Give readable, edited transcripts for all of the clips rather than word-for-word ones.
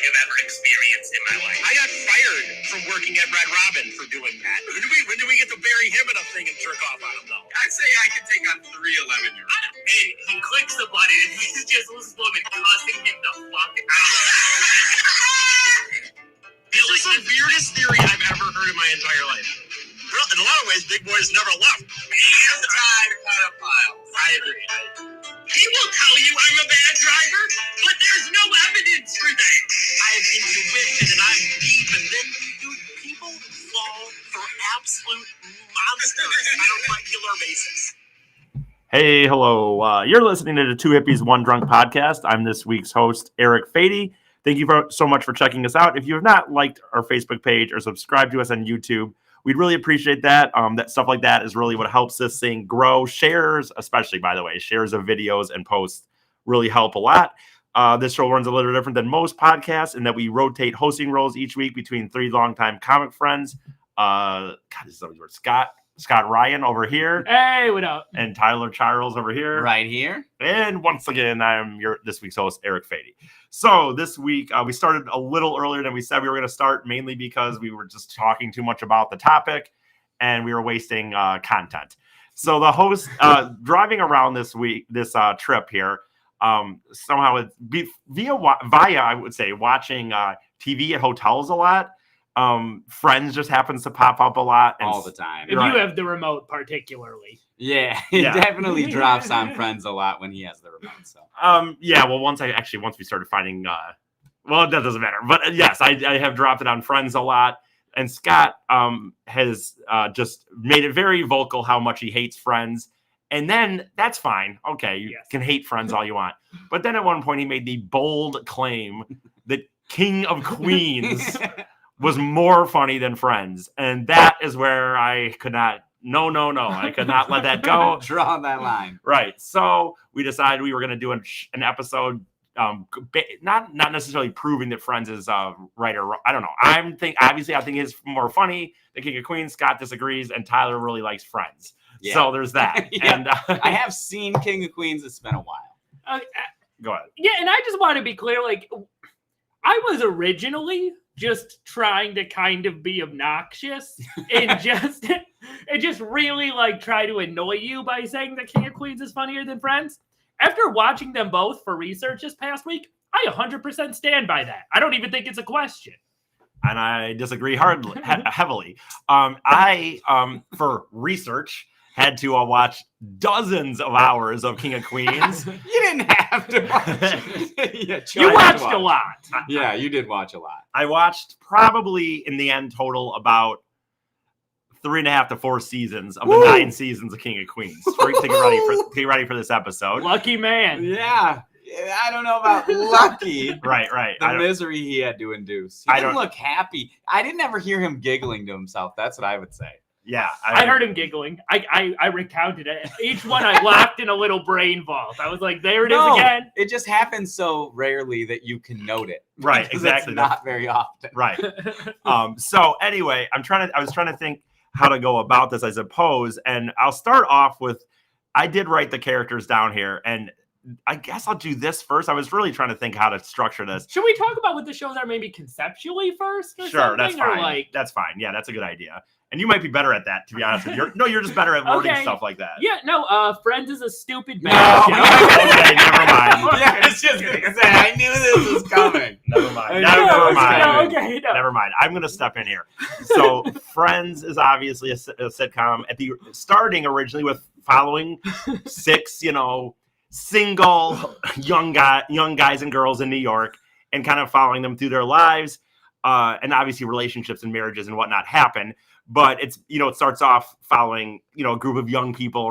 have ever experienced in my life. I got fired from working at Red Robin for doing that. When do we get to bury him in a thing and jerk off on him, though? I'd say I can take on 3 11-year-olds. And he clicks the button and he's just this woman cussing him the fuck out. This is the weirdest theory I've ever heard in my entire life. Well, in a lot of ways, big boys never left. Anti-pedophile. I agree. He will tell you I'm a bad driver, but there's no evidence for that. I have intuition and I'm deep, and then people fall for absolute monsters on a regular basis. Hey, hello. You're listening to the Two Hippies, One Drunk podcast. I'm this week's host, Eric Fady. Thank you so much for checking us out. If you have not liked our Facebook page or subscribed to us on YouTube, we'd really appreciate that. That stuff like that is really what helps this thing grow. Shares, especially, by the way, shares of videos and posts really help a lot. This show runs a little different than most podcasts in that we rotate hosting roles each week between 3 longtime comic friends. This is weird. Scott Ryan over here. Hey, what up? And Tyler Charles over here. Right here. And once again, I'm this week's host, Eric Fady. So this week, we started a little earlier than we said we were going to start, mainly because we were just talking too much about the topic and we were wasting content. So the host driving around this trip here, somehow it's via, I would say, watching TV at hotels a lot. Friends just happens to pop up a lot. And all the time. If you have the remote particularly. Yeah, he definitely drops on Friends a lot when he has the remote. So once we started finding that doesn't matter. But yes, I have dropped it on Friends a lot. And Scott has just made it very vocal how much he hates Friends. And then that's fine. Okay, you can hate Friends all you want. But then at one point he made the bold claim that King of Queens was more funny than Friends. And that is where I could not, I could not let that go. Draw that line. Right. So we decided we were going to do an episode, not necessarily proving that Friends is right or wrong. I don't know. I think it's more funny. The King of Queens, Scott disagrees, and Tyler really likes Friends. Yeah. So there's that. Yeah. And I have seen King of Queens. It's been a while. Go ahead. Yeah, and I just want to be clear, like, I was originally just trying to kind of be obnoxious and just really like try to annoy you by saying that King of Queens is funnier than Friends. After watching them both for research this past week, I 100% stand by that. I don't even think it's a question. And I disagree heavily. I for research, had to watch dozens of hours of King of Queens. You didn't have to watch. You watched a lot. Yeah, you did watch a lot. I watched probably in the end total about 3.5 to 4 seasons of the 9 seasons of King of Queens to get ready for this episode. Lucky man. Yeah. I don't know about lucky. Right. The misery he had to induce. He didn't look happy. I didn't ever hear him giggling to himself. That's what I would say. Yeah, I heard him giggling. I recounted it. Each one I locked in a little brain vault. I was like, there it is again. It just happens so rarely that you can note it. Right, exactly. It's not very often. Right. So anyway, I was trying to think how to go about this, I suppose. And I'll start off with, I did write the characters down here, and I guess I'll do this first. I was really trying to think how to structure this. Should we talk about what the shows are maybe conceptually first? Sure, that's fine. That's fine. Yeah, that's a good idea. And you might be better at that, to be honest with you. You're just better at wording stuff like that. Yeah, no, Friends is a stupid bad show. Okay, never mind. Yeah, I was just going to say, I knew this was coming. Never mind. Never mind. I'm going to step in here. So Friends is obviously a sitcom starting originally with following 6, single young guys and girls in New York and kind of following them through their lives. And obviously relationships and marriages and whatnot happen. But it's, it starts off following, a group of young people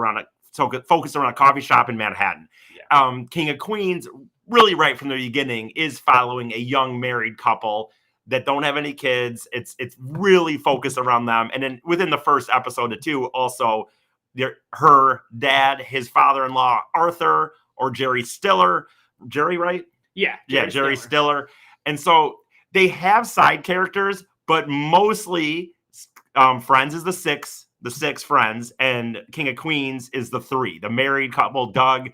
focused around a coffee shop in Manhattan. Yeah. King of Queens, really right from the beginning, is following a young married couple that don't have any kids. It's really focused around them. And then within the first episode or 2, also her dad, his father-in-law, Arthur, or Jerry Stiller. Jerry, right? Yeah. Jerry Stiller. And so they have side characters, but mostly Friends is the six friends, and King of Queens is the 3, the married couple, Doug,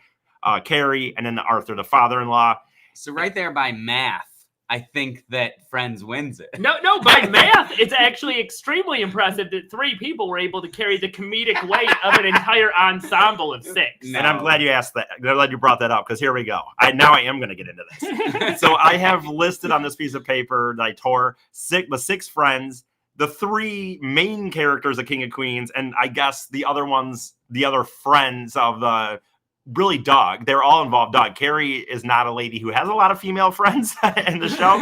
Carrie, and then Arthur, the father-in-law. So right there by math, I think that Friends wins it. No, by math, it's actually extremely impressive that 3 people were able to carry the comedic weight of an entire ensemble of 6. No. And I'm glad you asked that. I'm glad you brought that up, because here we go. I am going to get into this. So I have listed on this piece of paper that I tore the 6 friends, the 3 main characters of King of Queens, and I guess the other friends of the really Doug. They're all involved. Doug. Carrie is not a lady who has a lot of female friends in the show,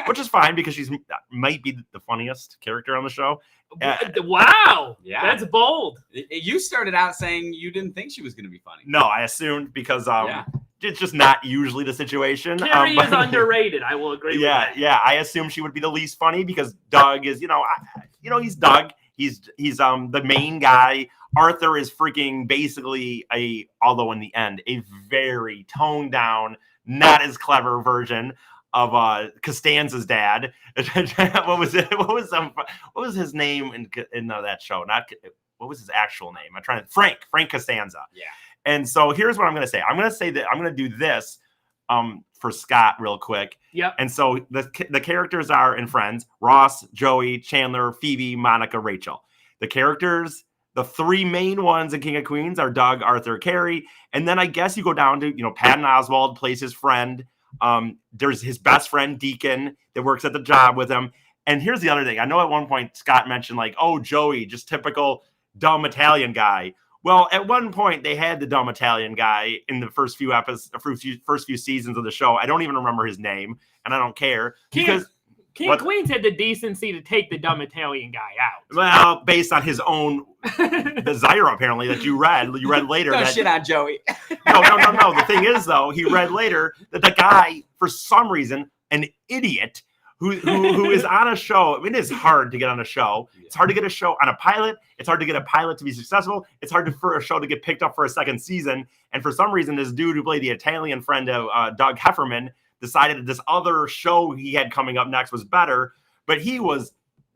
which is fine because she's might be the funniest character on the show. Wow. Yeah. That's bold. You started out saying you didn't think she was going to be funny. No, I assumed because it's just not usually the situation. Carrie is underrated. I will agree with that. Yeah. I assumed she would be the least funny because Doug is, he's Doug. He's the main guy. Arthur is freaking basically although in the end, a very toned down, not as clever version of Costanza's dad. What was his name in that show? What was his actual name? Frank Costanza. Yeah. And so here's what I'm going to say. I'm going to say that I'm going to do this for Scott real quick. Yep. And so the characters are in Friends: Ross, Joey, Chandler, Phoebe, Monica, Rachel. The characters, the 3 main ones in King of Queens are Doug, Arthur, Carrie. And then I guess you go down to, Patton Oswalt plays his friend. There's his best friend, Deacon, that works at the job with him. And here's the other thing. I know at one point Scott mentioned Joey, just typical dumb Italian guy. Well, at one point they had the dumb Italian guy in the first few seasons of the show. I don't even remember his name, and I don't care because King of Queens had the decency to take the dumb Italian guy out. Well, based on his own desire, apparently, that you read later. Don't shit on Joey. No. The thing is, though, he read later that the guy, for some reason, an idiot who is on a show. I mean, it is hard to get on a show. It's hard to get a show on a pilot. It's hard to get a pilot to be successful. It's hard for a show to get picked up for a second season. And for some reason, this dude who played the Italian friend of Doug Hefferman decided that this other show he had coming up next was better, but he was,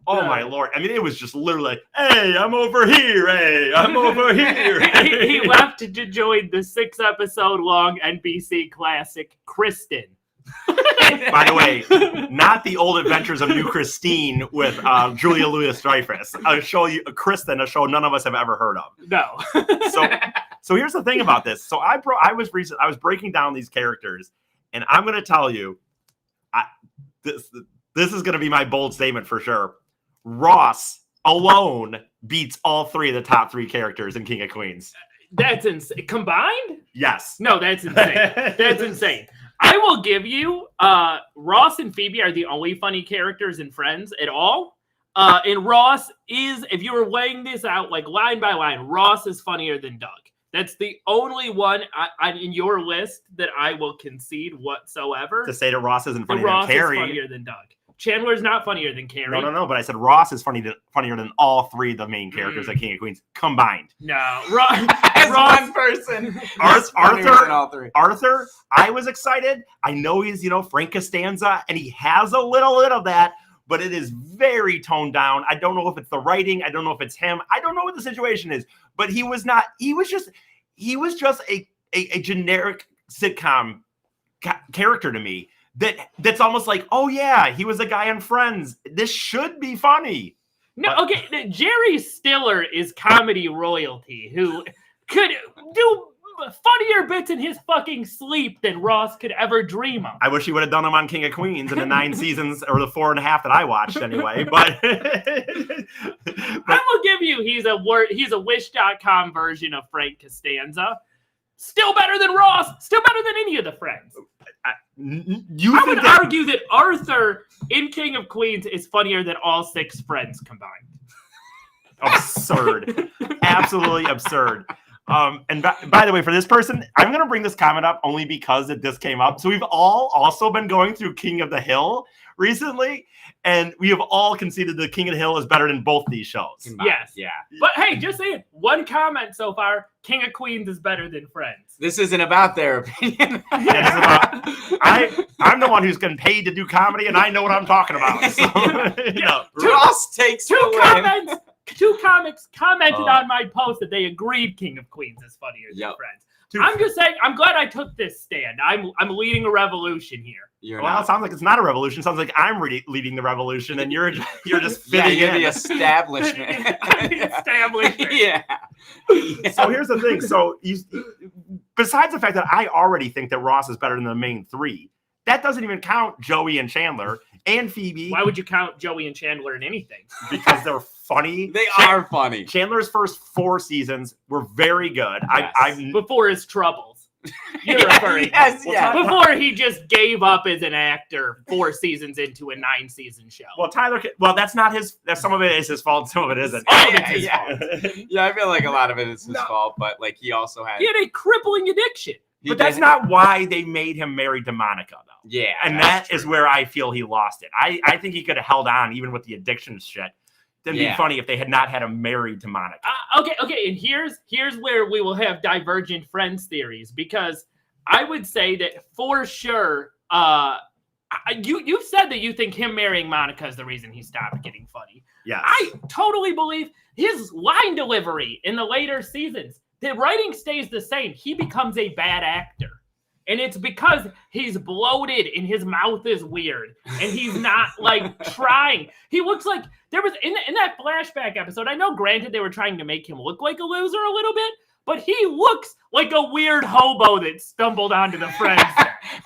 oh my Lord. I mean, it was just literally like, hey, I'm over here. Hey, I'm over here. he left to join the 6-episode long NBC classic, Kristen. By the way, not the old adventures of New Christine with Julia Louis-Dreyfus. I'll show you Kristen, a show none of us have ever heard of. No. So here's the thing about this. So I was breaking down these characters, and I'm going to tell you, this is going to be my bold statement for sure. Ross alone beats all 3 of the top 3 characters in King of Queens. That's insane. Combined? Yes. No, that's insane. That's insane. I will give you, Ross and Phoebe are the only funny characters in Friends at all. And Ross is, if you were weighing this out like line by line, Ross is funnier than Doug. That's the only one in your list that I will concede whatsoever. To say that Ross isn't funnier Ross than Carrie. Is funnier than Doug. Chandler's not funnier than Carrie. No. But I said Ross is funnier than all 3 of the main characters at King of Queens combined. No, As Ross, one person. Arthur. I was excited. I know he's Frank Costanza, and he has a little of that, but it is very toned down. I don't know if it's the writing. I don't know if it's him. I don't know what the situation is. But he was not. He was just a generic sitcom character to me. That's almost like, oh yeah, he was a guy on Friends. This should be funny. No, okay. Jerry Stiller is comedy royalty who could do funnier bits in his fucking sleep than Ross could ever dream of. I wish he would have done them on King of Queens in the 9 seasons or the 4.5 that I watched anyway. But I will give you, he's a Wish.com version of Frank Costanza. Still better than Ross. Still better than any of the Friends. I would argue that Arthur in King of Queens is funnier than all 6 Friends combined. Absurd. Absolutely absurd. And by the way, for this person, I'm going to bring this comment up only because this came up. So we've all also been going through King of the Hill recently, and we have all conceded that King of the Hill is better than both these shows. Yes. Yeah. But hey, just saying, one comment so far, King of Queens is better than Friends. This isn't about their opinion. I'm the one who's getting paid to do comedy, and I know what I'm talking about. So, Ross takes Two comics commented on my post that they agreed King of Queens is funnier than Friends. I'm just saying, I'm glad I took this stand. I'm leading a revolution here. Well, it sounds like it's not a revolution. It sounds like I'm leading the revolution, and you're just fitting you're in. the establishment. Establishment. Yeah. So here's the thing. So besides the fact that I already think that Ross is better than the main three, that doesn't even count Joey and Chandler and Phoebe. Why would you count Joey and Chandler in anything? Because they're funny. They are funny. Chandler's first 4 seasons were very good. Yes. Before his troubles. You're referring. Yes, Before he just gave up as an actor 4 seasons into a 9-season show. Well, that's not his. Some of it is his fault. Some of it isn't. Yeah, I feel like a lot of it is his fault, but like he also had. He had a crippling addiction. But that's not why they made him married to Monica, though. Yeah, and that is where I feel he lost it. I think he could have held on even with the addiction shit. It'd be funny if they had not had him married to Monica. Okay, and here's where we will have divergent Friends theories, because I would say that for sure, you've said that you think him marrying Monica is the reason he stopped getting funny. Yeah, I totally believe his line delivery in the later seasons. The writing stays the same. He becomes a bad actor. And it's because he's bloated and his mouth is weird and he's not like trying. He looks like there was in that flashback episode. I know, granted, they were trying to make him look like a loser a little bit, but he looks like a weird hobo that stumbled onto the Friends.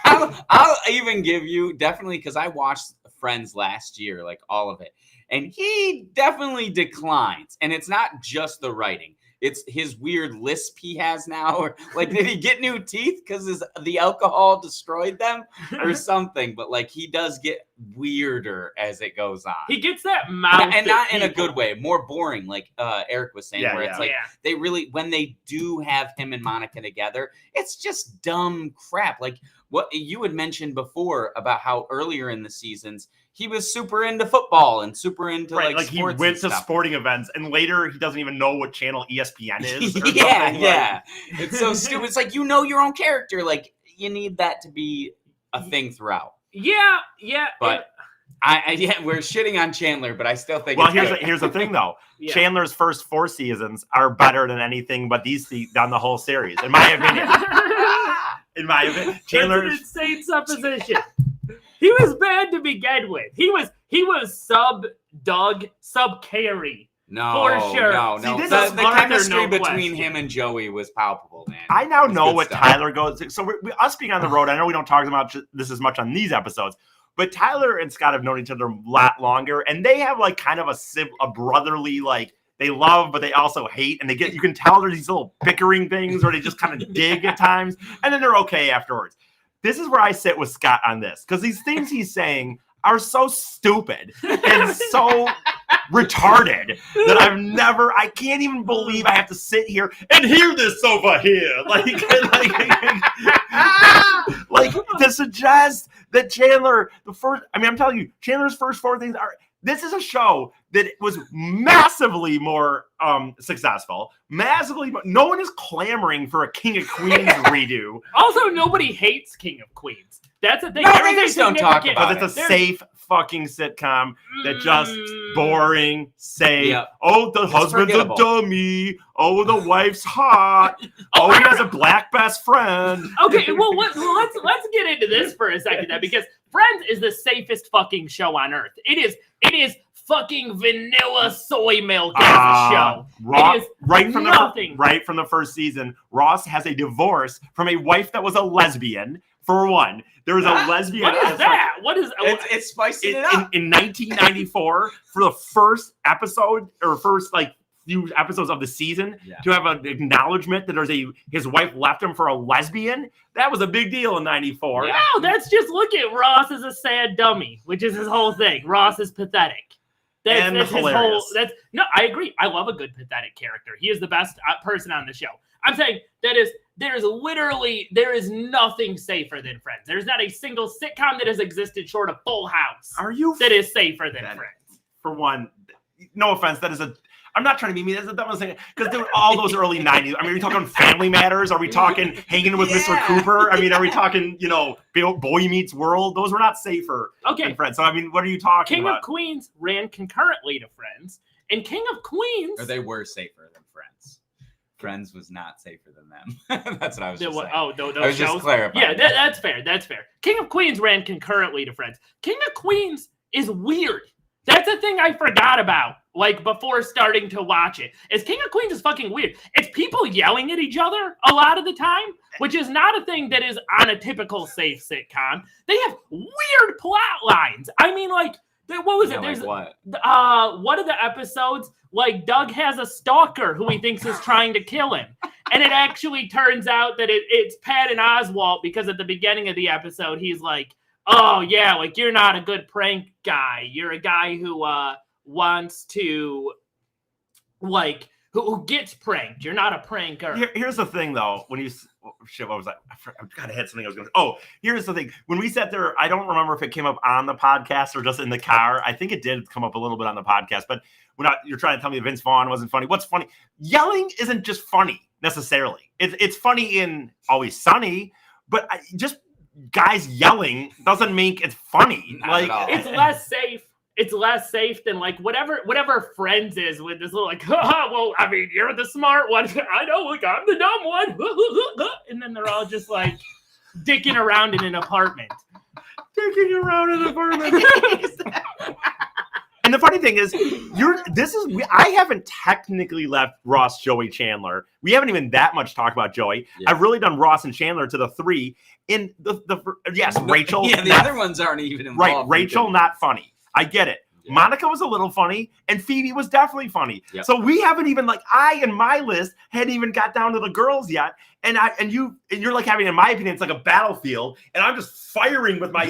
I'll even give you definitely, because I watched Friends last year, like all of it, and he definitely declines. And it's not just the writing. It's his weird lisp he has now. Or like, did he get new teeth because the alcohol destroyed them or something? But like, he does get weirder as it goes on. He gets that mouth. And not in a good way, more boring, like Eric was saying, it's like they really, when they do have him and Monica together, it's just dumb crap. Like what you had mentioned before about how earlier in the seasons, he was super into football and super into like he went to sporting events, and later he doesn't even know what channel ESPN is. Or yeah. It's so stupid. It's like, you know your own character. Like, you need that to be a thing throughout. Yeah. But we're shitting on Chandler, but I still think. Well, here's the thing though. Yeah. Chandler's first 4 seasons are better than anything but these down the whole series, in my opinion. Chandler's an insane supposition. He was bad to begin with. He was sub Doug, sub Carrie. No, for sure. No. See, the chemistry between him and Joey was palpable, man. I now know what stuff. Tyler goes. So us being on the road, I know we don't talk about this as much on these episodes, but Tyler and Scott have known each other a lot longer, and they have like kind of a brotherly, like, they love, but they also hate, and you can tell there's these little bickering things where they just kind of dig at times, and then they're okay afterwards. This is where I sit with Scott on this, because these things he's saying are so stupid and so retarded that I can't even believe I have to sit here and hear this over here. Like to suggest that Chandler, I'm telling you, Chandler's first 4 things this is a show that was massively more successful. No one is clamoring for a King of Queens redo. Also, nobody hates King of Queens. That's the thing. No, they just don't talk about it. It's a safe fucking sitcom that just boring, safe. Yep. Oh, the husband's a dummy. Oh, the wife's hot. Oh, he has a black best friend. Okay, well, let's get into this for a second then, because Friends is the safest fucking show on earth. It is fucking vanilla soy milk as a show. Right from the first season, Ross has a divorce from a wife that was a lesbian. For one, there was a lesbian. What is that? What is it's spicing it up. In 1994, for the first episode or first few episodes of the season, to have an acknowledgement that his wife left him for a lesbian, that was a big deal in 94. No, that's just look at Ross as a sad dummy, which is his whole thing. Ross is pathetic. That's hilarious. I agree. I love a good pathetic character. He is the best person on the show. I'm saying there is nothing safer than Friends. There's not a single sitcom that has existed short of Full House. That is safer than Friends? For one, no offense, I'm not trying to be mean. That's the dumbest thing. Because there were all those early 90s. Are we talking Family Matters? Are we talking Hanging with Mr. Cooper? Are we talking, Boy Meets World? Those were not safer than Friends. So, what are you talking about? King of Queens ran concurrently to Friends. And King of Queens... Or they were safer than Friends. Friends was not safer than them. That's what I was just saying. Oh, those I was shows? just clarifying. Yeah, that's fair. That's fair. King of Queens ran concurrently to Friends. King of Queens is weird. That's a thing I forgot about, like, before starting to watch it. King of Queens is fucking weird. It's people yelling at each other a lot of the time, which is not a thing that is on a typical safe sitcom. They have weird plot lines. I mean, like, what was it? There's what? One of the episodes, like, Doug has a stalker who he thinks is trying to kill him. And it actually turns out that it's Patton Oswalt, because at the beginning of the episode, he's like, oh, yeah, like, you're not a good prank guy. You're a guy who wants to, like, who gets pranked. You're not a pranker. Here's the thing, though. When you... Shit, what was that? I gotta hit something I was going to... Oh, here's the thing. When we sat there, I don't remember if it came up on the podcast or just in the car. I think it did come up a little bit on the podcast. But you're trying to tell me Vince Vaughn wasn't funny. What's funny? Yelling isn't just funny, necessarily. It's funny in Always Sunny, but just... guys yelling doesn't make it funny. Not like at all. It's less safe. It's less safe than, like, whatever Friends is with this little, like, well, I mean, you're the smart one. I know, like, I'm the dumb one. And then they're all just, like, dicking around in an apartment. And the funny thing is, I haven't technically left Ross, Joey, Chandler. We haven't even that much talk about Joey. Yeah. I've really done Ross and Chandler to the 3. In yes, Rachel. Yeah, the other ones aren't even involved. Right, Rachel, not funny. I get it. Yeah. Monica was a little funny, and Phoebe was definitely funny. Yep. So we haven't even, like, I in my list hadn't even got down to the girls yet. And you're like having, in my opinion, it's like a battlefield, and I'm just firing with my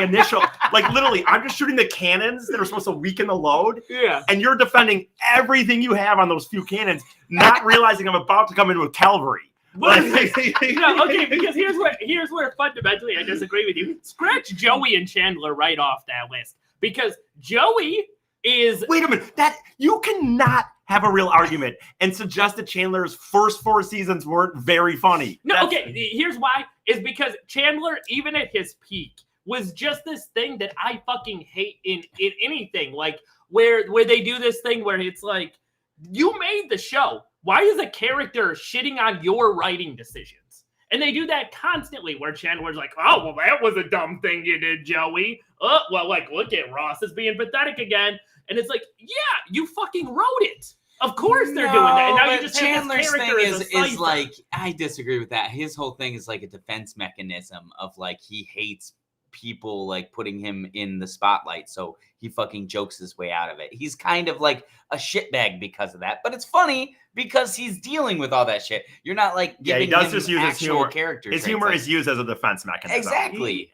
initial, like, literally, I'm just shooting the cannons that are supposed to weaken the load. Yeah. And you're defending everything you have on those few cannons, not realizing I'm about to come into a cavalry. Okay, because here's where fundamentally I disagree with you. Scratch Joey and Chandler right off that list, because Joey is... Wait a minute, that you cannot have a real argument and suggest that Chandler's first 4 seasons weren't very funny. No, okay, here's why, is because Chandler, even at his peak, was just this thing that I fucking hate in anything, like where they do this thing where it's like, you made the show. Why is a character shitting on your writing decisions? And they do that constantly, where Chandler's like, oh, well, that was a dumb thing you did, Joey. Oh, well, like, look at Ross is being pathetic again. And it's like, yeah, you fucking wrote it. Of course they're doing that. And now you just Chandler's have this character thing is like, I disagree with that. His whole thing is like a defense mechanism of, like, he hates people, like, putting him in the spotlight, so he fucking jokes his way out of it. He's kind of like a shitbag because of that, but it's funny because he's dealing with all that shit. You're not, like, giving him just use actual character. His humor is used as a defense mechanism. Exactly.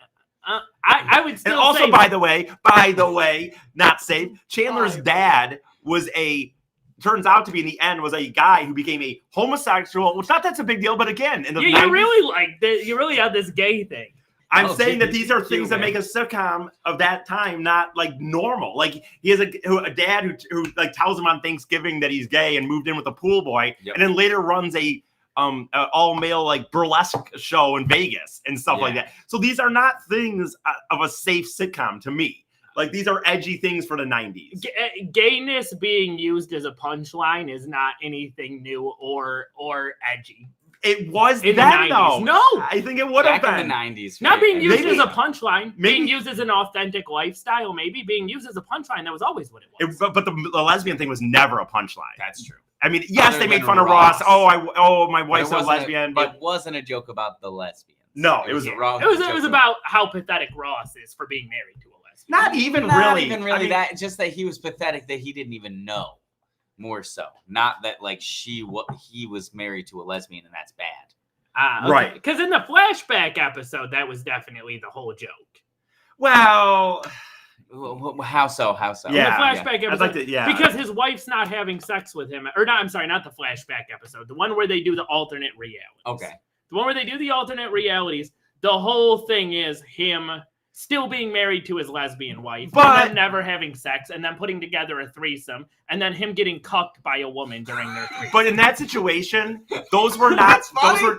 I would still and also say, by the way, not safe. Chandler's dad was turns out to be in the end was a guy who became a homosexual, which not that's a big deal, but again, in the 90s, you really have this gay thing. I'm saying that these are things that make a sitcom of that time not, like, normal. Like, he has a dad who like tells him on Thanksgiving that he's gay and moved in with a pool boy, and then later runs a all male, like, burlesque show in Vegas and stuff like that. So these are not things of a safe sitcom to me. Like, these are edgy things for the 90s. Gayness being used as a punchline is not anything new or edgy. It was in then, the 90s. Though. No, I think it would have been in the 90s. Not being used as a punchline, being used as an authentic lifestyle, maybe being used as a punchline. That was always what it was. But the lesbian thing was never a punchline. That's true. I mean, yes, they made fun of Ross. My wife's a lesbian, but it wasn't a joke about the lesbians. No, it was wrong. It was about how pathetic Ross is for being married to a lesbian. Not even really. I mean, that. Just that he was pathetic that he didn't even know. More so, not that, like, he was married to a lesbian and that's bad. Okay. Right. Because in the flashback episode, that was definitely the whole joke. Well, how so? Yeah. In the flashback episode, because his wife's not having sex with him. Or not, I'm sorry, not the flashback episode. The one where they do the alternate realities. Okay. The one where they do the alternate realities. The whole thing is him still being married to his lesbian wife, and then never having sex, and then putting together a threesome, and then him getting cucked by a woman during their threesome. But in that situation, those were not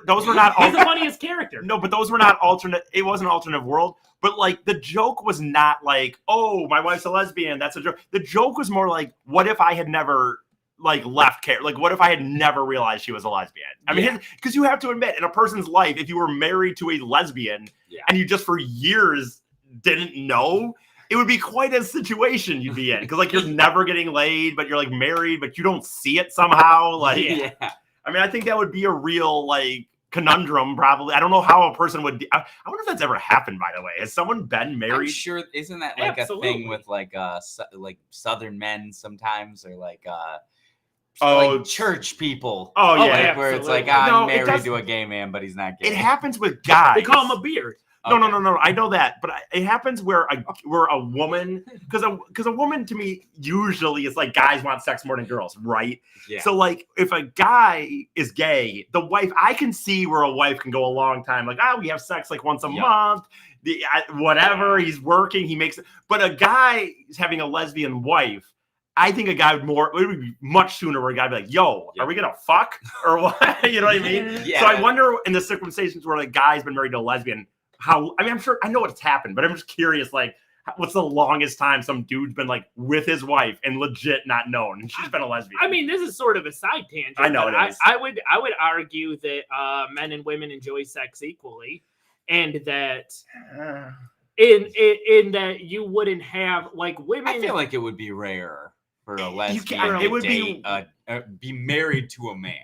those were not. He's the funniest character. No, but those were not alternate. It was an alternate world. But, like, the joke was not like, oh, my wife's a lesbian. That's a joke. The joke was more like, what if I had never like left care? Like, what if I had never realized she was a lesbian? I mean, because you have to admit, in a person's life, if you were married to a lesbian and you just for years didn't know, it would be quite a situation you'd be in. Because like you're never getting laid, but you're like married, but you don't see it somehow. Like, I mean, I think that would be a real like conundrum. Probably, I don't know how a person would. I wonder if that's ever happened. By the way, has someone been married? I'm sure. Isn't that like a thing with like Southern men sometimes, or like like church people? Oh yeah, where it's like I'm married to a gay man, but he's not gay. It happens with guys. They call him a beard. No. I know that, but it happens where a woman, because a woman to me usually is like guys want sex more than girls, right? Yeah. So like if a guy is gay, the wife, I can see where a wife can go a long time, like we have sex like once a month, whatever. He's working, he makes it. But a guy is having a lesbian wife. I think a guy it would be much sooner where a guy would be like, yo, are we going to fuck? Or what? You know what I mean? So I wonder in the circumstances where a guy's been married to a lesbian, I'm sure I know what's happened, but I'm just curious, like, what's the longest time some dude's been like with his wife and legit not known, and she's been a lesbian? I mean, this is sort of a side tangent. I know it is. I would argue that men and women enjoy sex equally, and that in that you wouldn't have like women. I feel like it would be rare for a lesbian to be married to a man.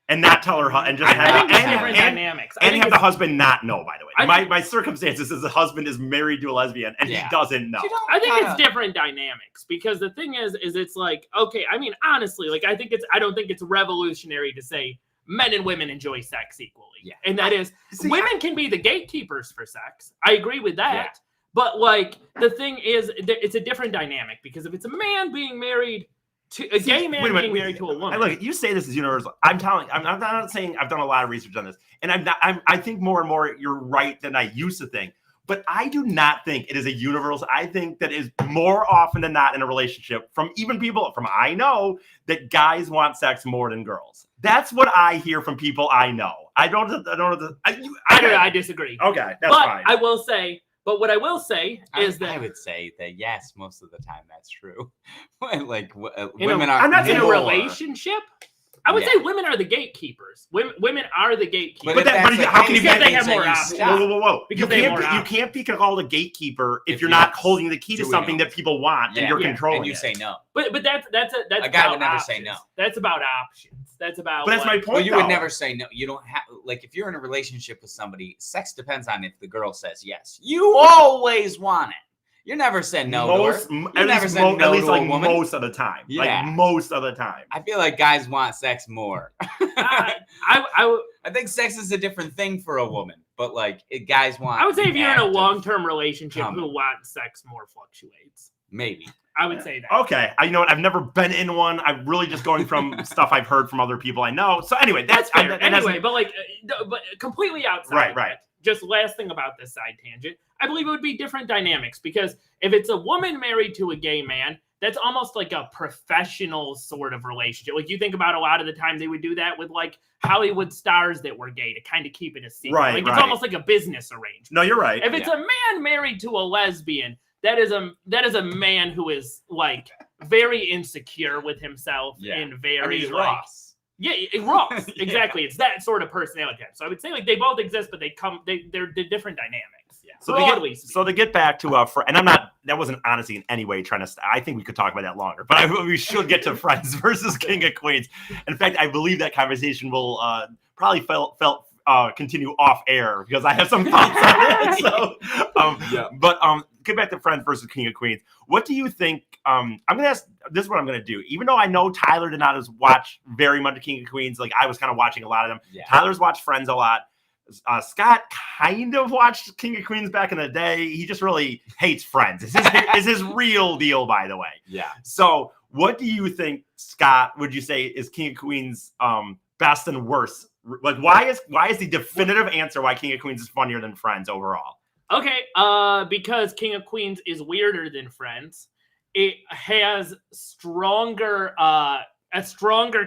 And not tell her, and just have different dynamics. And have the husband not know, by the way. My circumstances is the husband is married to a lesbian and he doesn't know. I think it's different dynamics, because the thing is it's like, okay, I mean, honestly, like I don't think it's revolutionary to say men and women enjoy sex equally. Yeah. And that is, women can be the gatekeepers for sex. I agree with that. Yeah. But like, the thing is, it's a different dynamic, because if it's a man being married to a gay man being married to a woman. Look, you say this is universal. I'm not saying I've done a lot of research on this, and I think more and more you're right than I used to think. But I do not think it is a universal. I think that is more often than not in a relationship from even people from I know that guys want sex more than girls. That's what I hear from people I know. I disagree. Okay, that's fine. But what I will say is that I would say that yes, most of the time that's true. Like women are. I'm not in a relationship. I would say women are the gatekeepers. Women are the gatekeepers. But how can you be? They have more options. Whoa! Because you can't be called a gatekeeper if you're not holding the key to something that people want and you're controlling. And you say no. But that's a guy would never say no. That's about options. That's about. But that's my point. Well, you would never say no. You don't have if you're in a relationship with somebody. Sex depends on if the girl says yes. You always want it. You never said no to her. You never said no to a woman. Most of the time. Yeah. Like most of the time. I feel like guys want sex more. I think sex is a different thing for a woman, but like guys want. I would say if you're in a long-term relationship, who wants sex more fluctuates. Maybe. I would say that. Okay. You know what? I've never been in one. I'm really just going from stuff I've heard from other people I know. So anyway, that's fair. But completely outside. Right. Just last thing about this side tangent. I believe it would be different dynamics, because if it's a woman married to a gay man, that's almost like a professional sort of relationship. Like you think about a lot of the time they would do that with like Hollywood stars that were gay to kind of keep it a secret. Right, it's almost like a business arrangement. No, you're right. If it's a man married to a lesbian, that is a man who is like very insecure with himself and very he's like Ross. Yeah, Ross. Exactly. It's that sort of personality type. So I would say like they both exist, but they're different dynamics. Yeah. So to get back to and that wasn't honestly in any way trying to. I think we could talk about that longer, but we should get to Friends versus King of Queens. In fact, I believe that conversation will probably continue off air because I have some thoughts on it. So, but get back to Friends versus King of Queens. What do you think? I'm going to ask. This is what I'm going to do. Even though I know Tyler did not watch very much of King of Queens, like I was kind of watching a lot of them. Yeah. Tyler's watched Friends a lot. Scott kind of watched King of Queens back in the day. He just really hates Friends. It's his real deal, by the way. Yeah. So, what do you think, Scott? Would you say is King of Queens best and worst? Like, why is the definitive answer why King of Queens is funnier than Friends overall? Okay, because King of Queens is weirder than Friends. It has a stronger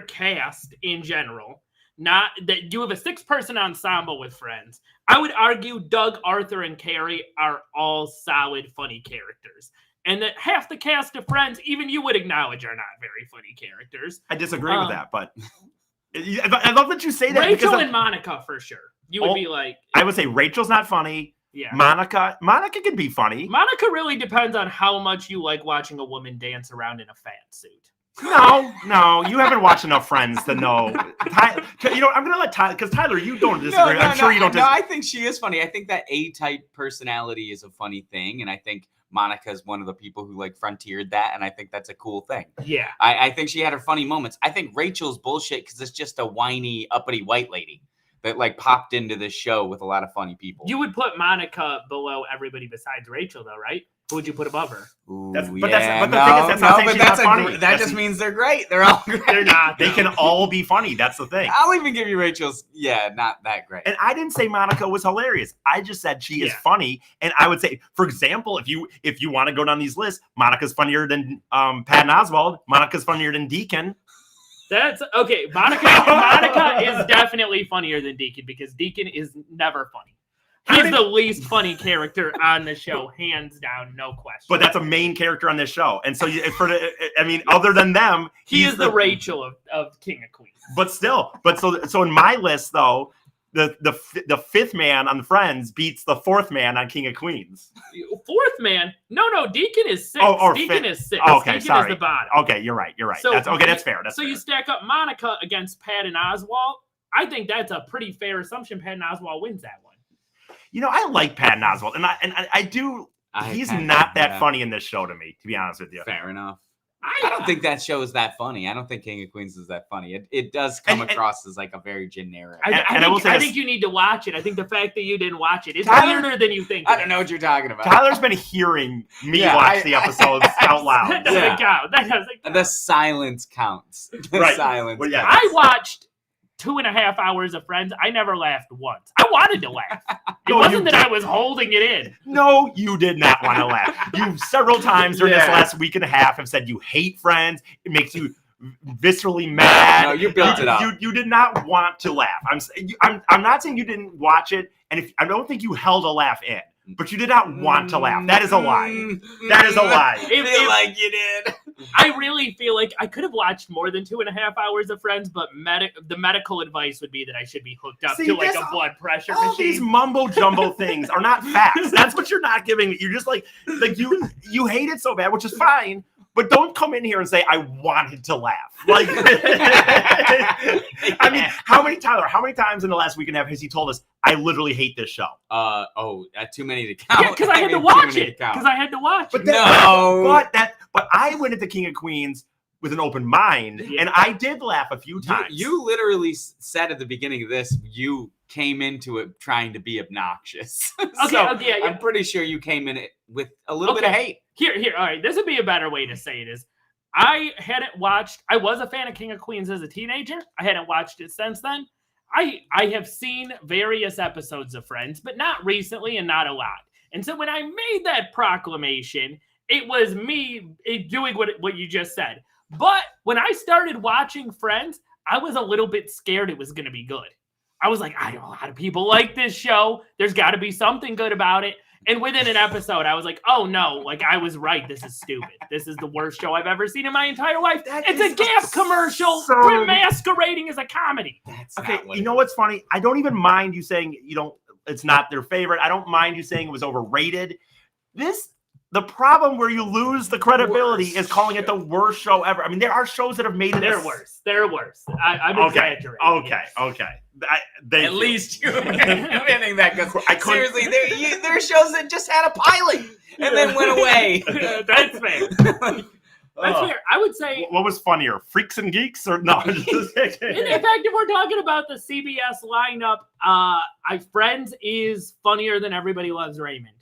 cast in general. Not that you have a 6-person ensemble with Friends. I would argue Doug, Arthur, and Carrie are all solid, funny characters. and that half the cast of Friends, even you would acknowledge, are not very funny characters. I disagree with that, but I love that you say that. Rachel and Monica, for sure. You would be like... I would say Rachel's not funny. Yeah. Monica can be funny. Monica really depends on how much you like watching a woman dance around in a fat suit. No, you haven't watched enough Friends to know. You know, I'm gonna let Tyler, because Tyler, you don't disagree. I'm sure you don't disagree. No, I think she is funny. I think that A-type personality is a funny thing, and I think Monica is one of the people who like frontiered that, and I think that's a cool thing. Yeah, I think she had her funny moments. I think Rachel's bullshit because it's just a whiny, uppity white lady that like popped into this show with a lot of funny people. You would put Monica below everybody besides Rachel, though, right? Who would you put above her? Ooh, the thing is, that's not saying she's not funny. That just means they're great. They're all great. They're not. They can all be funny. That's the thing. I'll even give you Rachel's. Yeah, not that great. And I didn't say Monica was hilarious. I just said she is funny. And I would say, for example, if you want to go down these lists, Monica's funnier than Patton Oswalt. Monica's funnier than Deacon. That's okay. Monica is definitely funnier than Deacon because Deacon is never funny. He's the least funny character on the show, hands down, no question. But that's a main character on this show, and so other than them, he is the Rachel of King of Queens. But still, so in my list though, the fifth man on Friends beats the fourth man on King of Queens. Fourth man? No, Deacon is six. Deacon is six. Okay, Deacon sorry. is the bottom. Okay, you're right. So, that's fair. So you stack up Monica against Patton Oswalt. I think that's a pretty fair assumption. Patton Oswalt wins that one. You know, I like Patton Oswalt, and I do. He's not that funny in this show to me, to be honest with you. Fair enough. I don't think that show is that funny. I don't think King of Queens is that funny. It does come across as like a very generic. I think you need to watch it. I think the fact that you didn't watch it is weirder than you think. I don't know what you're talking about. Tyler's been hearing me watch the episodes out loud. That doesn't count. That doesn't count. The silence counts. Silence. Well, yeah, I watched 2.5 hours of Friends. I never laughed once. I wanted to laugh. It wasn't that I was holding it in. No, you did not want to laugh. You several times during this last week and a half have said you hate Friends. It makes you viscerally mad. No, you built it up. You did not want to laugh. I'm not saying you didn't watch it, and I don't think you held a laugh in. But you did not want to laugh. That is a lie. That is a lie. I feel like you did. I really feel like I could have watched more than 2.5 hours of Friends, but the medical advice would be that I should be hooked up to like a blood pressure machine. These mumbo jumbo things are not facts. That's what you're not giving me. You're just like you hate it so bad, which is fine. But don't come in here and say I wanted to laugh. Like, I mean, how many times in the last week and a half has he told us I literally hate this show? Too many to count. Yeah, because I had to watch it. But I went into King of Queens with an open mind, and I did laugh a few times. You literally said at the beginning of this, you came into it trying to be obnoxious. I'm pretty sure you came in it with a little bit of hate. Here, all right. This would be a better way to say it is, I was a fan of King of Queens as a teenager. I hadn't watched it since then. I have seen various episodes of Friends, but not recently and not a lot. And so when I made that proclamation, it was me doing what you just said. But when I started watching Friends, I was a little bit scared it was going to be good. I was like, I know a lot of people like this show. There's got to be something good about it. And within an episode, I was like, oh no, like I was right. This is stupid. This is the worst show I've ever seen in my entire life. It's a gas commercial masquerading as a comedy. That's okay. You know what's funny? I don't even mind you saying it's not their favorite. I don't mind you saying it was overrated. The problem where you lose the credibility is calling it the worst show ever. I mean, there are shows that have made it. They're worse. I'm exaggerating. Okay. At least you're admitting that because seriously, there are shows that just had a pilot and then went away. That's fair. That's fair. I would say. What was funnier, Freaks and Geeks or no? In fact, if we're talking about the CBS lineup, Friends is funnier than Everybody Loves Raymond.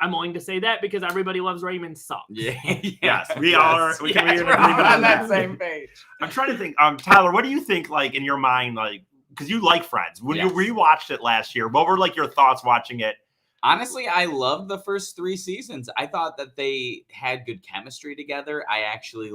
I'm willing to say that because Everybody Loves Raymond sucks. Yes, we are. We can be on that same page. I'm trying to think. Tyler, what do you think? Like in your mind, like because you like Friends, when you rewatched it last year, what were like your thoughts watching it? Honestly, I loved the first 3 seasons. I thought that they had good chemistry together. I actually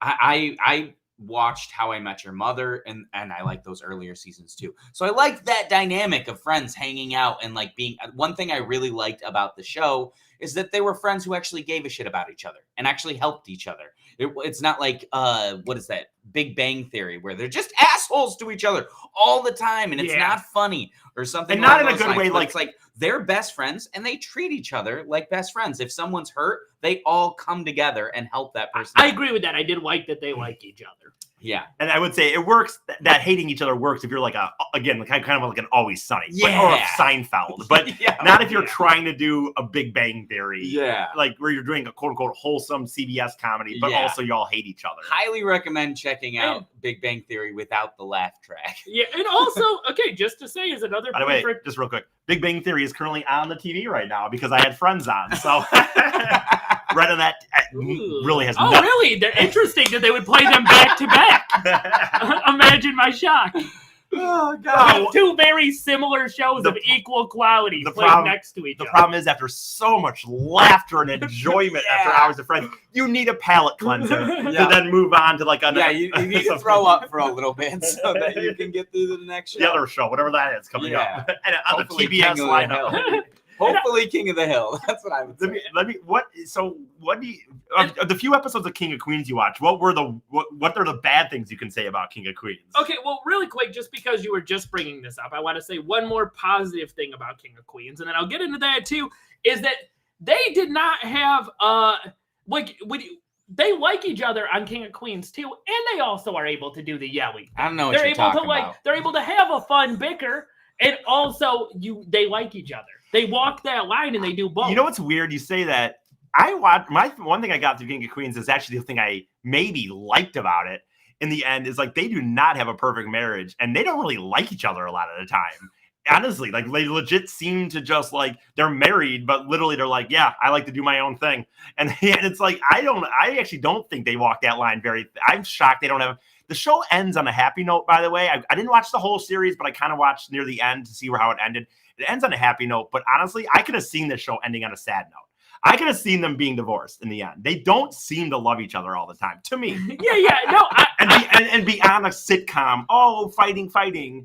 I watched How I Met Your Mother, and I like those earlier seasons too. So I liked that dynamic of friends hanging out and like being. One thing I really liked about the show is that they were friends who actually gave a shit about each other and actually helped each other. It's not like, what is that? Big Bang Theory, where they're just assholes to each other all the time, and it's not funny or something. And not in a good way. Like, it's like they're best friends, and they treat each other like best friends. If someone's hurt, they all come together and help that person. I agree with that. I did like that they like each other. Yeah. And I would say it works, that hating each other works if you're like kind of like an Always Sunny. Yeah. Or a Seinfeld. But not if you're trying to do a Big Bang Theory. Yeah. Like where you're doing a quote-unquote wholesome CBS comedy, but also you all hate each other. Highly recommend checking out Big Bang Theory without the laugh track. Yeah, and also, okay, just to say is another... By the way, just real quick, Big Bang Theory is currently on the TV right now because I had Friends on, so... Right on that really has really? They're interesting that they would play them back to back. Imagine my shock. Oh, God. Two very similar shows of equal quality played next to each other. The problem is, after so much laughter and enjoyment after hours of Friends, you need a palate cleanser to then move on to like another. Yeah, you need to throw up for a little bit so that you can get through to the next show. The other show, whatever that is, coming up. And on the Hopefully TBS lineup. Hopefully, King of the Hill. That's what I would say. What do you the few episodes of King of Queens you watched? What are the bad things you can say about King of Queens? Okay, well, really quick, just because you were just bringing this up, I want to say one more positive thing about King of Queens, and then I'll get into that too. Is that they did not have they like each other on King of Queens too, and they also are able to do the yelling. I don't know what you're talking about. They're able to have a fun bicker, and also they like each other. They walk that line and they do both. You know what's weird? You say that. One thing I got through King of Queens is actually the thing I maybe liked about it in the end is like they do not have a perfect marriage and they don't really like each other a lot of the time. Honestly, like they legit seem to just like they're married, but literally they're like, yeah, I like to do my own thing. And it's like I actually don't think they walk that line I'm shocked they don't have. The show ends on a happy note, by the way. I didn't watch the whole series, but I kind of watched near the end to see how it ended. It ends on a happy note, but honestly, I could have seen this show ending on a sad note. I could have seen them being divorced in the end. They don't seem to love each other all the time, to me. And be on a sitcom. Oh, fighting.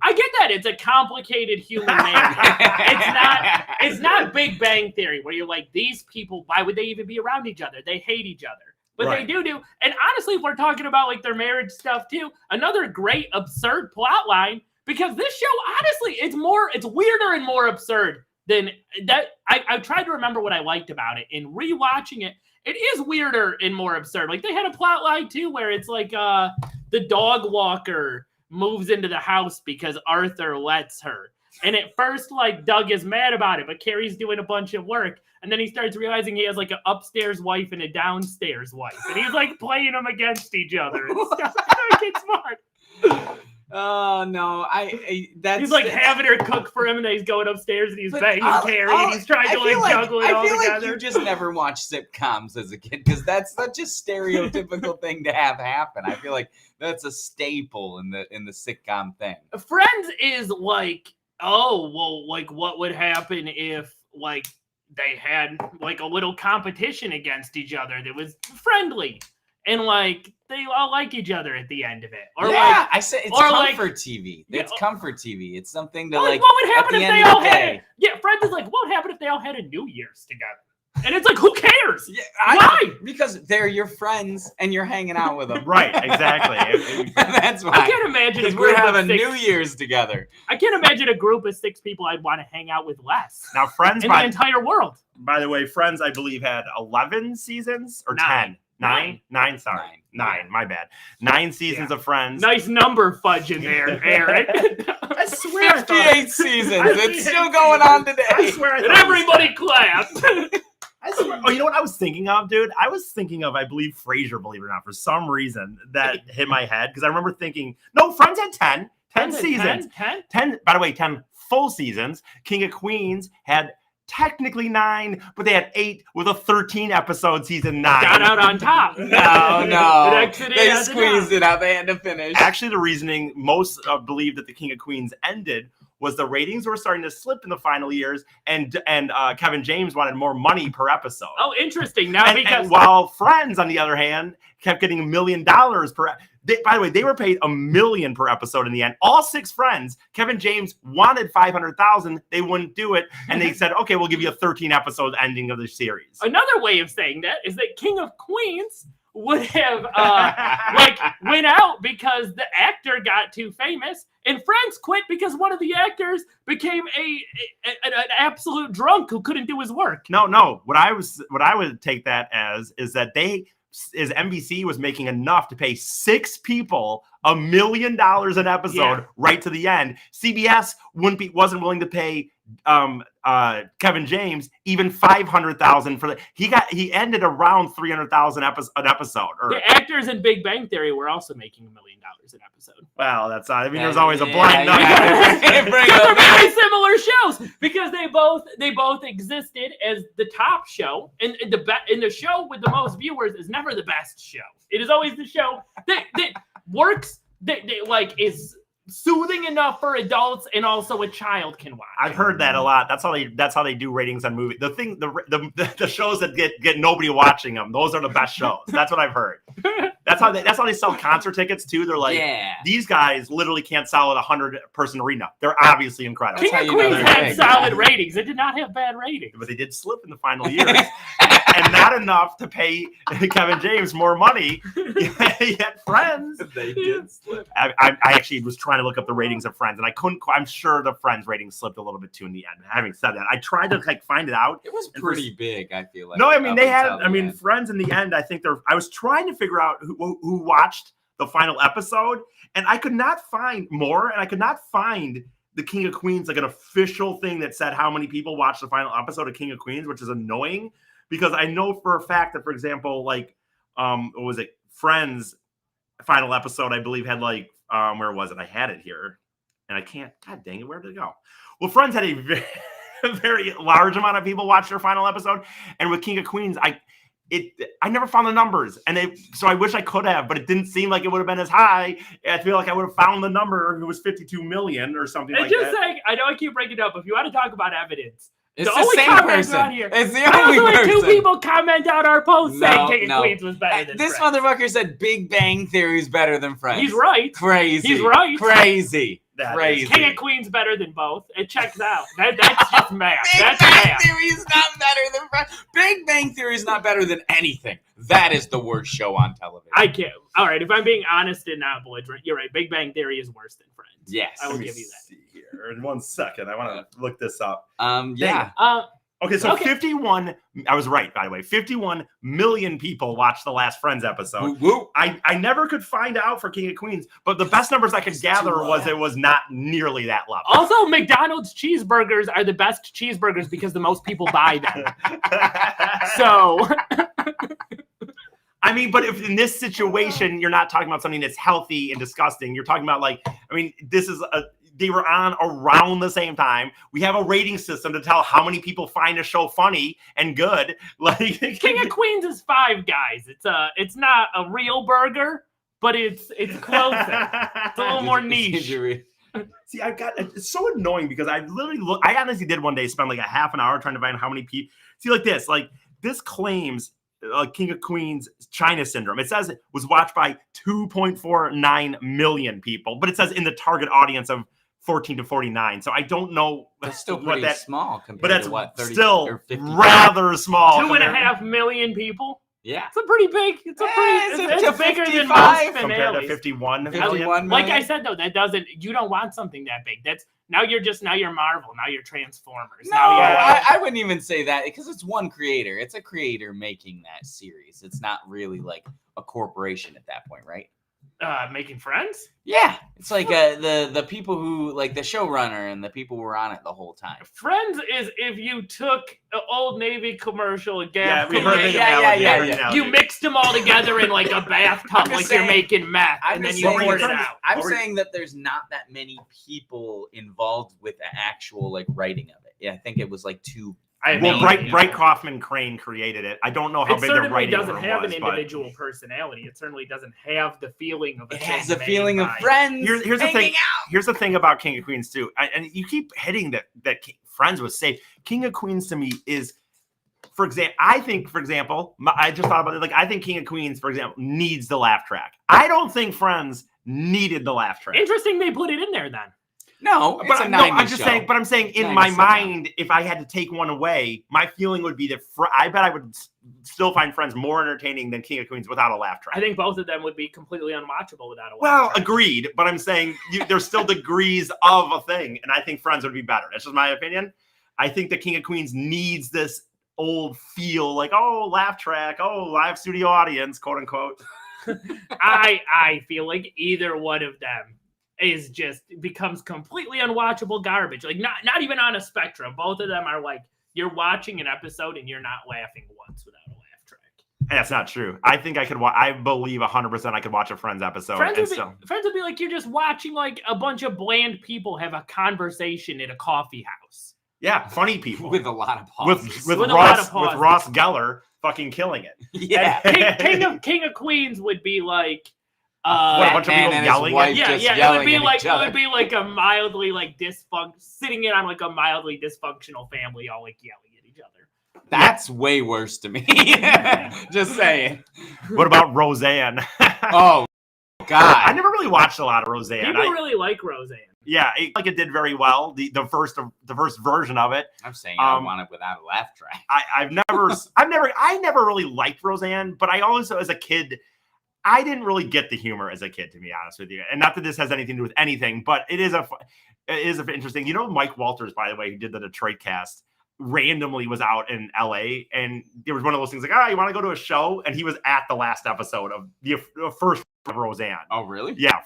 I get that. It's a complicated human nature. It's not Big Bang Theory where you're like, these people, why would they even be around each other? They hate each other. But they do. And honestly, if we're talking about like their marriage stuff too, another great absurd plot line, because this show, honestly, it's weirder and more absurd than that. I tried to remember what I liked about it. In rewatching it, it is weirder and more absurd. Like they had a plot line too, where it's like the dog walker moves into the house because Arthur lets her. And at first, like Doug is mad about it, but Carrie's doing a bunch of work. And then he starts realizing he has like an upstairs wife and a downstairs wife. And he's like playing them against each other and stuff. It's fun. Oh no! He's like having her cook for him, and then he's going upstairs and he's banging Carrie, and he's trying to like juggle it all together. I feel like you just never watched sitcoms as a kid because that's such a stereotypical thing to have happen. I feel like that's a staple in the sitcom thing. Friends is like, oh well, like what would happen if like they had like a little competition against each other that was friendly. And like they all like each other at the end of it, or I said it's comfort TV. It's comfort TV. It's something that like. What would happen if they all had? Friends is like, what would happen if they all had a New Year's together? And it's like, who cares? Why? Because they're your friends and you're hanging out with them. Right, exactly. That's why. I can't imagine a group of 6 New Year's together. I can't imagine a group of 6 people I'd want to hang out with less. Now, Friends in the entire world. By the way, Friends, I believe, had 11 seasons or 10. 9, sorry. 9, my bad. 9 seasons of Friends. Nice number fudge in there, Aaron. I swear 58 seasons. It's still going on today. I swear and everybody clapped. I swear. Oh, you know what I was thinking of, dude? I was thinking of, I believe, Frasier, believe it or not, for some reason that hit my head. Because I remember thinking, no, Friends had 10 seasons. 10, by the way, 10 full seasons. King of Queens had technically 9, but they had 8 with a 13 episode season 9. Got out on top. No. They squeezed it out. They had to finish. Actually, the reasoning most believe that the King of Queens ended was the ratings were starting to slip in the final years, and Kevin James wanted more money per episode. Oh, interesting. Now, and while Friends, on the other hand, kept getting $1 million per. By the way, they were paid $1 million per episode in the end. All 6 friends. Kevin James wanted $500,000. They wouldn't do it, and they said, "Okay, we'll give you a 13-episode ending of the series." Another way of saying that is that King of Queens would have went out because the actor got too famous, and Friends quit because one of the actors became an absolute drunk who couldn't do his work. No. What I would take that as is that NBC was making enough to pay 6 people $1 million an episode right to the end. CBS wasn't willing to pay Kevin James even $500,000 for that. He ended around $300,000 an episode. The actors in Big Bang Theory were also making $1 million an episode. Well, that's not. I mean, there's always a blind nut. They're very similar shows because they both existed as the top show, and the show with the most viewers is never the best show. It is always the show that works. That is soothing enough for adults and also a child can watch. I've heard that a lot. That's how they do ratings on movies. The shows that get nobody watching them, those are the best shows. That's what I've heard. That's how they sell concert tickets too. They're like, these guys literally can't sell at 100-person arena. They're obviously incredible. King of Queens had solid ratings. It did not have bad ratings, but they did slip in the final years, and not enough to pay Kevin James more money. Yet Friends, they did slip. I actually was trying to look up the ratings of Friends, and I couldn't. I'm sure the Friends ratings slipped a little bit too in the end. Having said that, I tried to find it out. It was pretty big. I feel like. No, I mean they had. I mean Friends in the end. I think I was trying to figure out who watched the final episode, and I could not find more, and I could not find the King of Queens, like an official thing that said how many people watched the final episode of King of Queens, which is annoying because I know for a fact that, for example, like, what was it? Friends final episode, I believe, had like, where was it? I had it here and I can't, God dang it, where did it go? Well, Friends had a very large amount of people watch their final episode. And with King of Queens, I never found the numbers, so I wish I could have, but it didn't seem like it would have been as high. I feel like I would have found the number. It was 52 million or something like that. Like, I know I keep breaking it up, but if you want to talk about evidence, it's the same person. Here, it's the only person. 2 people comment on our post saying King of Queens was better than this Friends. Motherfucker said Big Bang Theory is better than Friends. He's right. Crazy. He's right. Crazy. Crazy. King of Queens better than both. It checks out. That's just math. Big Bang Theory is not better than Friends. Big Bang Theory is not better than anything. That is the worst show on television. I can't. All right, if I'm being honest and not belligerent, you're right. Big Bang Theory is worse than Friends. Yes. I will give you that. See here in 1 second. I want to look this up. Yeah. Okay, so 51, I was right, by the way, 51 million people watched the last Friends episode. Woo. I never could find out for King of Queens, but the best numbers I could gather was it was not nearly that level. Also, McDonald's cheeseburgers are the best cheeseburgers because the most people buy them. So... I mean, but if in this situation, you're not talking about something that's healthy and disgusting. You're talking about they were on around the same time. We have a rating system to tell how many people find a show funny and good. Like King of Queens is 5 guys. It's not a real burger, but it's closer. It's a little more niche. See, it's so annoying because I honestly did one day spend like a half an hour trying to find how many people. See, this claims King of Queens China Syndrome. It says it was watched by 2.49 million people, but it says in the target audience of 14 to 49. So I don't know. That's still pretty small compared to what, 30 still or 50 rather small. 2.5 million people. Yeah, it's a pretty big. It's bigger than most finales. Compared to 51 million. Like I said though, that doesn't. You don't want something that big. Now you're Marvel. Now you're Transformers. No, I wouldn't even say that because it's one creator. It's a creator making that series. It's not really like a corporation at that point, right? Making Friends? Yeah, it's like the people who like the showrunner and the people who were on it the whole time. Friends is if you took an Old Navy commercial, a Gap commercial, you mixed them all together in like a bathtub, like you're making meth, and then you poured it out. I'm saying that there's not that many people involved with the actual like writing of it. Yeah, I think it was like 2. Bright Kaufman Crane created it. I don't know how big their writing was. It certainly doesn't have an individual personality. It certainly doesn't have the feeling of. It has a feeling of friends. Here's the thing. Here's the thing about King of Queens too, and you keep hitting that Friends was safe. King of Queens to me is for example, I just thought about it. Like, I think King of Queens, for example, needs the laugh track. I don't think Friends needed the laugh track. Interesting they put it in there then. No, But I'm just show. saying. But I'm saying, in my mind, if I had to take one away, my feeling would be that I bet I would still find Friends more entertaining than King of Queens without a laugh track. I think both of them would be completely unwatchable without a laugh Well, track. agreed. But I'm saying there's still degrees of a thing, and I think Friends would be better. That's just my opinion. I think the King of Queens needs this old feel, like, oh, laugh track, oh, live studio audience, quote unquote. I feel like either one of them is just becomes completely unwatchable garbage. Like not even on a spectrum. Both of them are like you're watching an episode and you're not laughing once without a laugh track. That's not true. I think I could I believe 100% I could watch a Friends episode. Friends would be like you're just watching like a bunch of bland people have a conversation at a coffee house. Yeah, funny people. With a lot of pauses. With a lot of pauses. With Ross Geller fucking killing it. Yeah. King of Queens would be like a bunch of people yelling. It would be like a mildly like sitting in on like a mildly dysfunctional family all like yelling at each other. That's way worse to me. Just saying. What about Roseanne? Oh God. I never really watched a lot of Roseanne. People really like Roseanne. Yeah, it did very well. The first version of it. I'm saying I want it without a laugh track. I never really liked Roseanne, but I also, as a kid, I didn't really get the humor as a kid, to be honest with you. And not that this has anything to do with anything, but it is interesting. You know, Mike Walters, by the way, who did the Detroit cast, randomly was out in LA, and there was one of those things like, you want to go to a show? And he was at the last episode of the first of Roseanne. Oh, really? Yeah.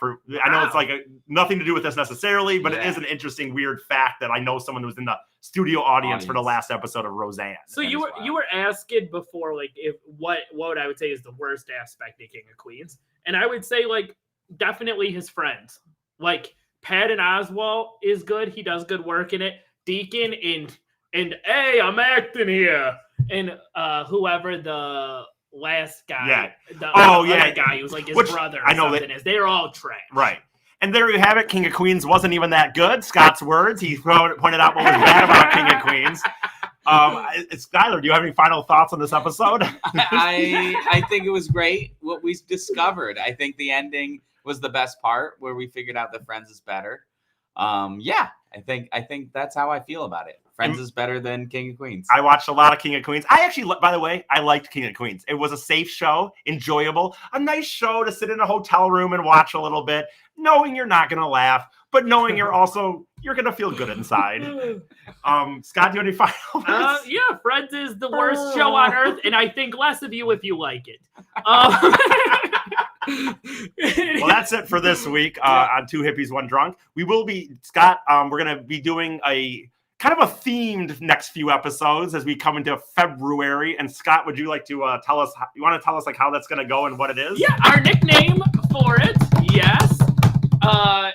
I know it's like nothing to do with this necessarily, but it is an interesting, weird fact that I know someone who was in the studio audience for the last episode of Roseanne. So you were asking before, like, if what I would say is the worst aspect of King of Queens, and I would say like definitely his friends. Like Patton Oswalt is good; he does good work in it. Deacon and hey, I'm acting here, and whoever the last guy, other guy who was like his brother. I know that they're all trash. Right. And there you have it. King of Queens wasn't even that good. Scott's words. He pointed out what was bad about King of Queens. Skylar, do you have any final thoughts on this episode? I think it was great what we discovered. I think the ending was the best part, where we figured out that Friends is better. I think that's how I feel about it. Friends is better than King of Queens. I watched a lot of King of Queens. I actually, by the way, I liked King of Queens. It was a safe show, enjoyable, a nice show to sit in a hotel room and watch a little bit, knowing you're not going to laugh, but knowing you're going to feel good inside. Scott, do you have any final words? Yeah, Friends is the worst show on earth, and I think less of you if you like it. Well, that's it for this week on Two Hippies, One Drunk. We will be, Scott, we're going to be doing a kind of a themed next few episodes as we come into February. And Scott, would you like to tell us, like how that's going to go and what it is? Yeah, our nickname for it, yes,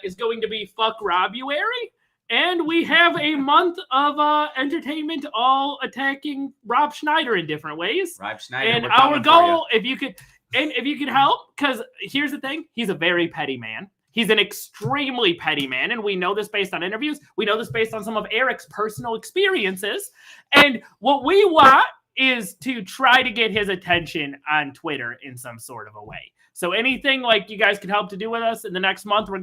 is going to be Fuck Robuary. And we have a month of entertainment all attacking Rob Schneider in different ways. Rob Schneider, and our goal, if you could help, because here's the thing, he's a very petty man. He's an extremely petty man, and we know this based on interviews. We know this based on some of Eric's personal experiences. And what we want is to try to get his attention on Twitter in some sort of a way. So anything like you guys can help to do with us in the next month, we're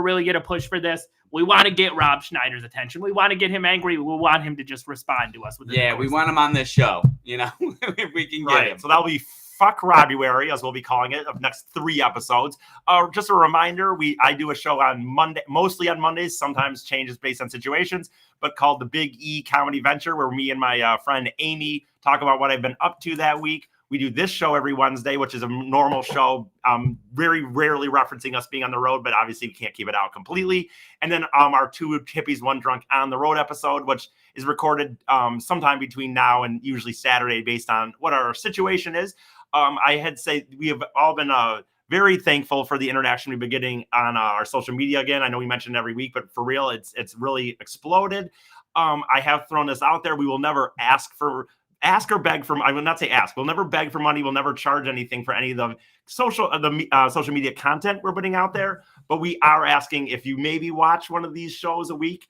really going to push for this. We want to get Rob Schneider's attention. We want to get him angry. We want him to just respond to us. We want him on this show, if we can get him. So that'll be Fuck Robuary, as we'll be calling it, of next 3 episodes. Just a reminder, I do a show on Monday, mostly on Mondays, sometimes changes based on situations, but called The Big E Comedy Venture, where me and my friend Amy talk about what I've been up to that week. We do this show every Wednesday, which is a normal show, very rarely referencing us being on the road, but obviously we can't keep it out completely. And then our Two Hippies, One Drunk on the Road episode, which is recorded sometime between now and usually Saturday based on what our situation is. I had say we have all been very thankful for the interaction we've been getting on our social media again. I know we mention it every week, but for real, it's really exploded. I have thrown this out there. We will never ask or beg for. I will not say ask. We'll never beg for money. We'll never charge anything for any of the social media content we're putting out there. But we are asking if you maybe watch one of these shows a week,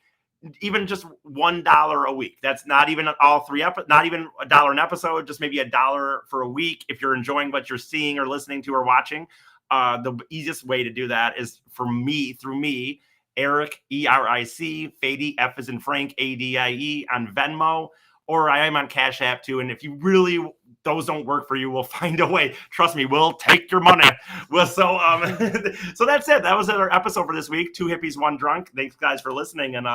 even just $1 a week. That's not even all three not even $1 an episode, just maybe $1 for a week. If you're enjoying what you're seeing or listening to or watching, the easiest way to do that is through me, Eric, ERIC, Fady, F as in Frank, ADIE on Venmo, or I am on Cash App too. And if you really, those don't work for you, we'll find a way. Trust me, we'll take your money. Well, so that's it. That was our episode for this week. 2 hippies, 1 drunk. Thanks guys for listening, and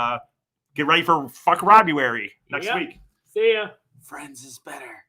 get ready for Fuck Robuary next week. See ya. Friends is better.